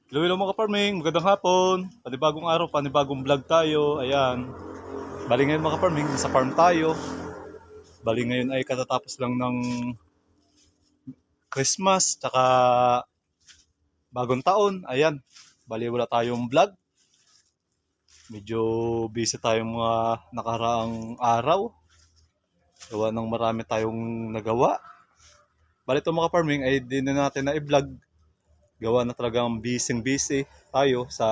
Hello mga farming, magandang hapon. Panibagong araw, panibagong vlog tayo. Ayan. Bali ngayon mga farming, sa farm tayo. Bali ngayon ay katatapos lang ng Christmas, tsaka bagong taon. Ayan. Bali wala tayong vlog. Medyo busy tayong mga nakaraang araw. Gawa ng marami tayong nagawa. Bali ito mga farming ay di na natin na i-vlog. Gawa na talagang busy tayo sa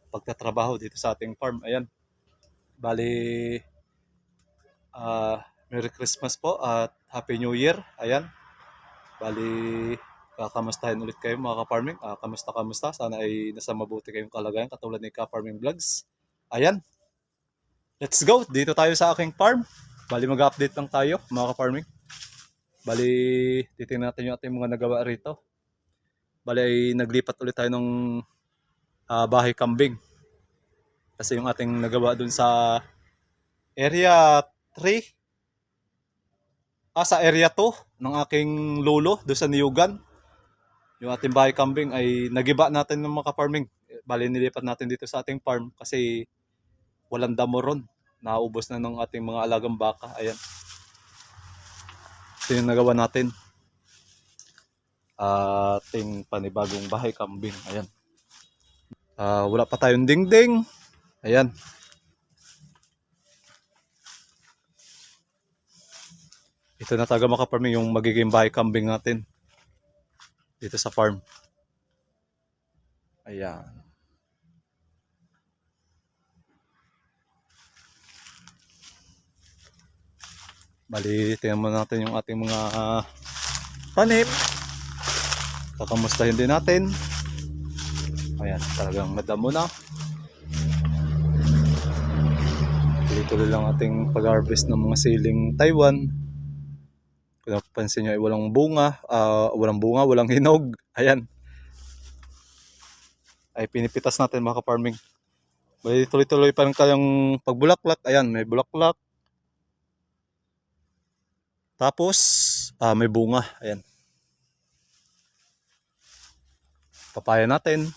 pagtatrabaho dito sa ating farm. Ayan. Bali, Merry Christmas po at Happy New Year. Ayan. Bali, kakamustahin ulit kayo mga ka-farming. Kamusta? Sana ay nasa mabuti kayong kalagayan katulad ni Ka-Farming Vlogs. Ayan. Let's go. Dito tayo sa aking farm. Bali, mag-update lang tayo mga ka-farming. Bali, titingnan natin yung ating mga nagawa rito. Bali, ay naglipat ulit tayo ng bahay kambing. Kasi yung ating nagawa dun sa area 3, sa area 2 ng aking lolo doon sa Niyugan. Yung ating bahay kambing ay nagiba natin ng mga farming. Bali nilipat natin dito sa ating farm kasi walang damo ron. Naubos na ng ating mga alagang baka. Ayan. Ito yung nagawa natin. Ating panibagong bahay kambing. Ayan. Wala pa tayong dingding. Ayan. Ito na talaga mga farming yung magiging bahay kambing natin dito sa farm. Ayan. Bali, tingnan mo natin yung ating mga tanim. Kakamustahin din natin. Ayan, talagang madamo na. Tuloy-tuloy lang ating pag-harvest ng mga siling Taiwan. Kung napansin nyo ay walang bunga, walang hinog. Ayan. Ay pinipitas natin mga ka-farming. Bali, tuloy-tuloy pa rin kayong pagbulaklak. Ayan, may bulaklak. Tapos, may bunga. Ayan. Papaya natin.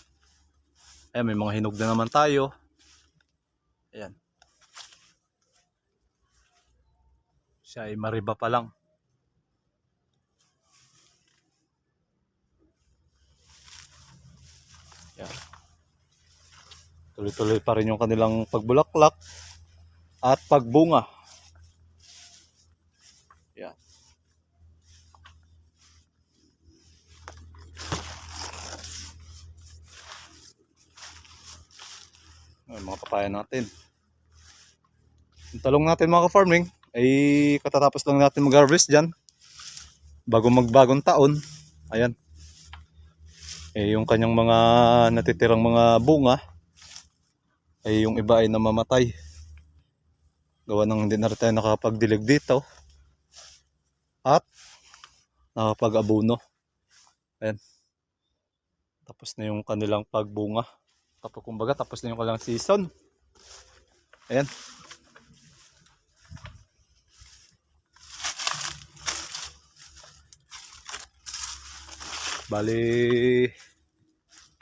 Ayan, may mga hinog na naman tayo. Ayan. Siya ay mariba pa lang. Ayan. Tuloy-tuloy pa rin yung kanilang pagbulaklak at pagbunga. Ayan. Ayan, mga papaya natin. Yung talong natin mga ka-farming ay katatapos lang natin mag-harvest dyan bago magbagong taon. Ayan. Yung kanyang mga natitirang mga bunga ay yung iba ay namamatay. Gawa ng hindi na rin tayo nakapagdilig dito at nakapag-abuno. Ayan. Tapos na yung kanilang pagbunga. Tapos kumbaga tapos na yung kanilang season. Ayan. Bali,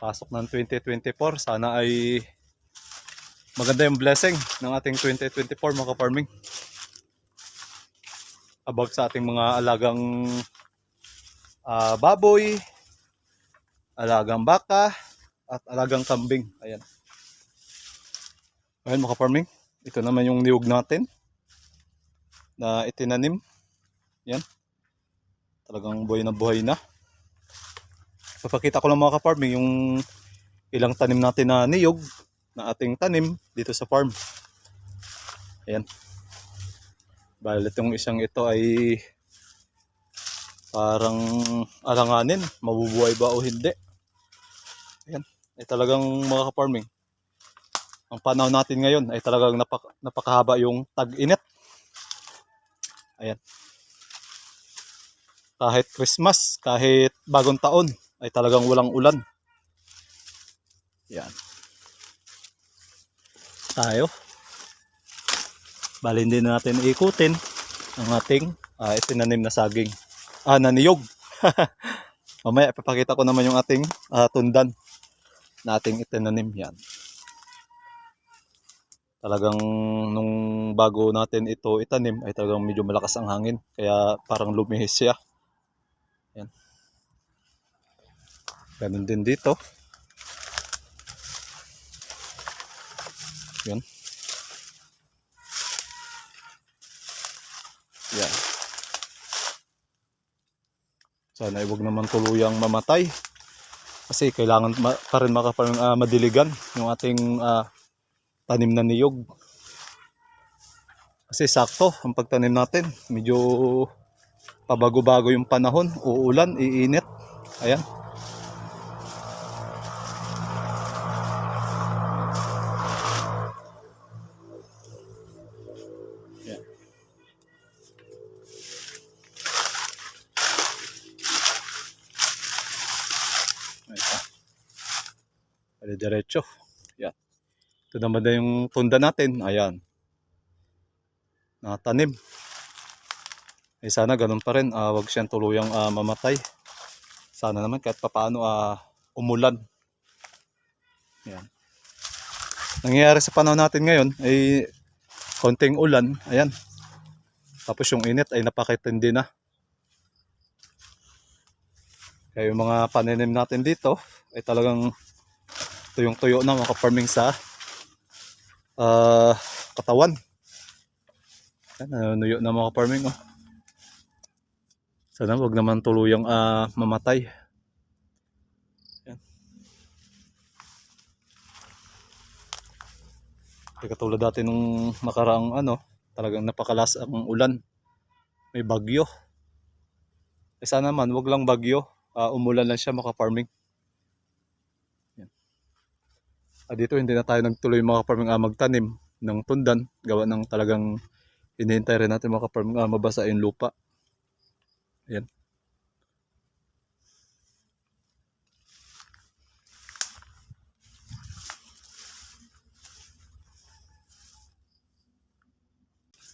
pasok ng 2024. Sana ay maganda yung blessing ng ating 2024 mga ka-farming. Abag sa ating mga alagang baboy, alagang baka, at alagang kambing. Ayan. Ayan mga ka-farming. Ito naman yung niyog natin na itinanim. Ayan. Talagang buhay na. Papakita ko lang mga ka-farming yung ilang tanim natin na niyog na ating tanim dito sa farm. Ayan. Bali itong isang ito ay parang alanganin, mabubuhay ba o hindi. Ayan. Ay talagang mga ka-farming, ang panahon natin ngayon ay talagang napakahaba yung tag-init. Ayan. Kahit Christmas, kahit bagong taon ay talagang walang ulan. Yan. Tayo. Bali hindi na natin ikutin ang ating itinanim na saging. Na niyog. Mamaya ipapakita ko naman yung ating tundan. nating itinanim yan. Talagang nung bago natin ito itanim ay talagang medyo malakas ang hangin. Kaya parang lumihis siya. Yan. Ganun din dito. Yan. Yan. Sana huwag naman tuluyang mamatay. Kasi kailangan pa rin madiligan yung ating tanim na niyog. Kasi sakto ang pagtanim natin. Medyo pabago-bago yung panahon. Uulan, iinit. Ayan. Ayan. Ayan. Diretso. Ayan. Ito naman na yung tunda natin. Ayan. Natanim. Eh sana ganun pa rin. Wag siyang tuluyang mamatay. Sana naman kahit papaano umulan. Ayan. Nangyayari sa panahon natin ngayon ay konting ulan. Ayan. Tapos yung init ay napakatindi na. Kaya yung mga pananim natin dito ay talagang tuyong-tuyo na mga farming sa katawan. Nanuyo na mga farming. Oh. Sana wag naman tuluyang mamatay. Yan. Katulad dati nung nakaraang talagang napakalas ang ulan. May bagyo. Sana naman wag lang bagyo. Umulan lang siya mga farming. Yan. Dito hindi na tayo nagtuloy mga farming magtanim ng tundan. Gawa ng talagang hinihintay rin natin mga farming mabasa yung lupa. Ayan.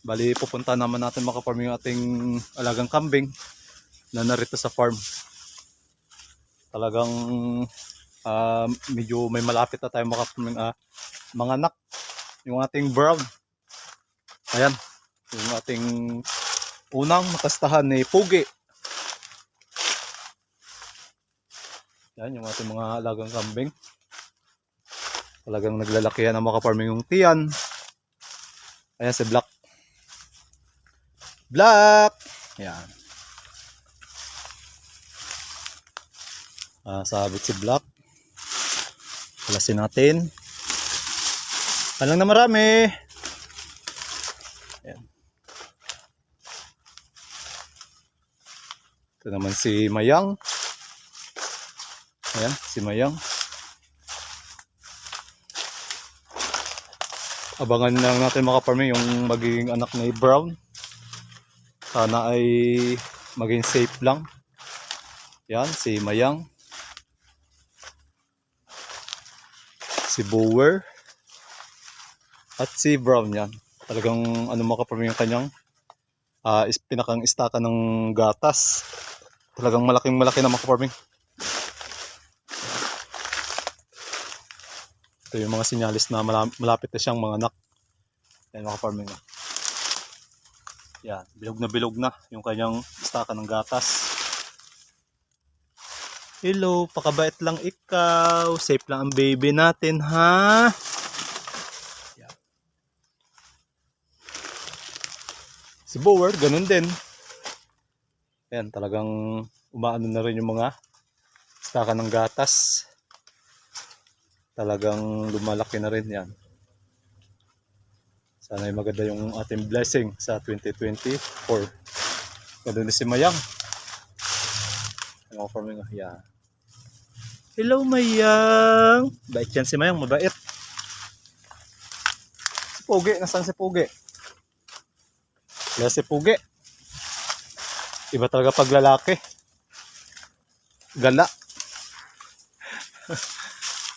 Bali, pupunta naman natin mga farming yung ating alagang kambing na narito sa farm. Talagang medyo may malapit na tayo mga farming mga anak. Yung ating brown. Ayan. Yung ating unang nakastahan ni Pugi. Yan yung ating mga alagang kambing. Talagang naglalakihan ang mga farming yung tiyan. Ayan si Black. Black! Yan. Sabit si Black. Palasin natin. Palang na marami. Ayan. Ito naman si Mayang. Ayan, si Mayang. Abangan lang natin mga farming yung magiging anak ni Brown. Sana ay maging safe lang. Yan, si Mayang. Si Bower. At si Brown yan. Talagang mga farming yung kanyang pinakang istaka ng gatas. Talagang malaking malaki na mga farming. Ito yung mga sinyalis na malapit na siyang mga anak. Yan mga farming. Yan, bilog na yung kanyang istaka ng gatas. Hello, pakabait lang ikaw. Safe lang ang baby natin, ha? Yan. Si Bower, ganun din. Yan, talagang umaano na rin yung mga istaka ng gatas. Talagang lumalaki na rin yan. Sana ay maganda yung ating blessing sa 2024. Ganda si Mayang. Mga farming. Yeah. Hello Mayang. Bait yan si Mayang, mabait. Si Pugi, nasaan si Pugi? Wala si Pugi. Iba talaga pag lalaki. Gala.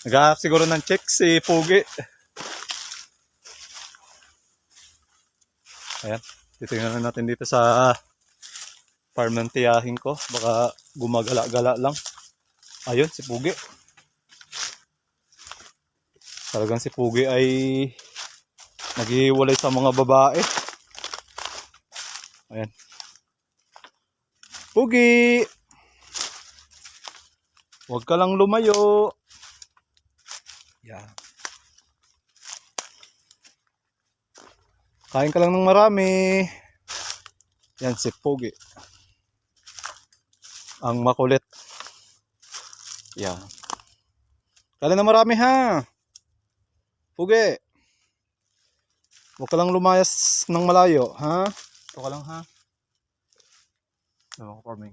Naghahanap siguro ng check si Pugi. Ayan. Titingnan natin dito sa farm ng tiyahin ko. Baka gumagala-gala lang. Ayun, si Pugi. Talagang si Pugi ay naghihiwalay sa mga babae. Ayan. Pugi! Huwag ka lang lumayo. Yan. Kain ka lang ng marami. Yan si Pugi. Ang makulit. Yan. Kain na marami ha. Pugi. Huwag ka lang lumayas ng malayo, ha? Ito ka lang, ha? Ano, farming.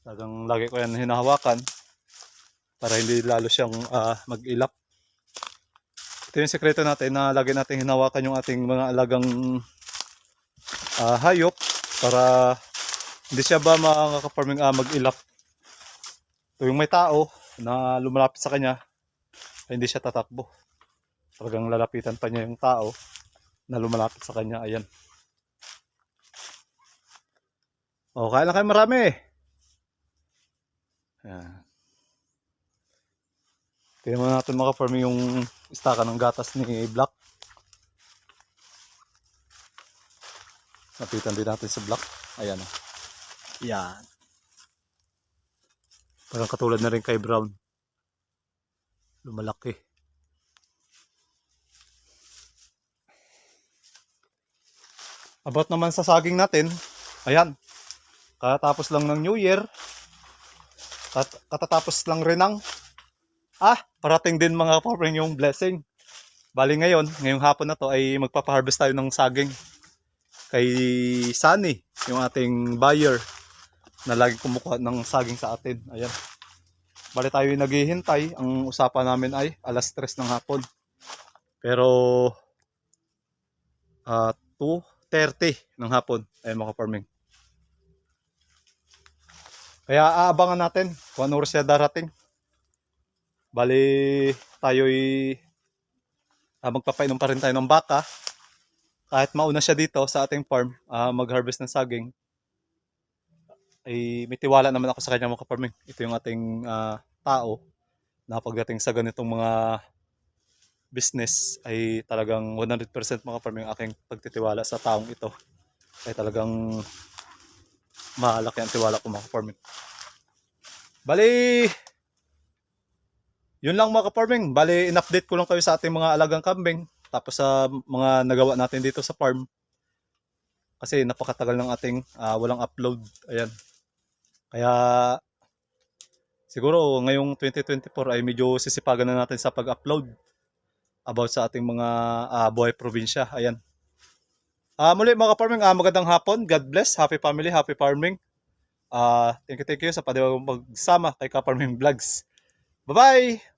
Talagang lagi ko yan hinahawakan para hindi lalo siyang mag-ilap. Ito yung sekreto natin na lagi natin hinahawakan yung ating mga alagang hayop para hindi siya ba makaka-farming mag-ilap. Ito yung may tao na lumalapit sa kanya, hindi siya tatakbo. Talagang lalapitan pa niya yung tao na lumalapit sa kanya. Ayan. O, kaya lang kayo marami. Ayan. Tingnan mo natin maka-farming yung istaka ng gatas ni Black. Lapitan din natin si Black. Ayan. Ayan. Parang katulad na rin kay Brown. Lumalaki. About naman sa saging natin, ayan, katatapos lang ng New Year, katatapos lang rin ng, parating din mga farming yung blessing. Bali ngayong hapon na to ay magpapaharvest tayo ng saging kay Sunny, yung ating buyer na lagi kumukuha ng saging sa atin. Ayan. Bali tayo yung naghihintay, ang usapan namin ay alas 3 ng hapon. Pero 2:30 ng hapon ay maka-farming. Kaya aabangan natin kung ano oras siya darating. Bali tayo'y magpapainom pa rin tayo ng baka. Kahit mauna siya dito sa ating farm mag-harvest ng saging, ay may tiwala naman ako sa kanya maka-farming. Ito yung ating tao na pagdating sa ganitong mga business ay talagang 100% maka-farming aking pagtitiwala sa taong ito. Ay talagang malaki ang tiwala ko maka-farming. Bali, yun lang maka-farming. Bali, in-update ko lang kayo sa ating mga alagang kambing. Tapos sa mga nagawa natin dito sa farm. Kasi napakatagal ng ating walang upload. Ayan. Kaya siguro ngayong 2024 ay medyo sisipagan na natin sa pag-upload about sa ating mga buhay probinsya. Ayan. Muli mga farming, magandang hapon. God bless. Happy family, happy farming. Thank you sa pwede magsama kay Ka-Farming Vlogs. Bye-bye!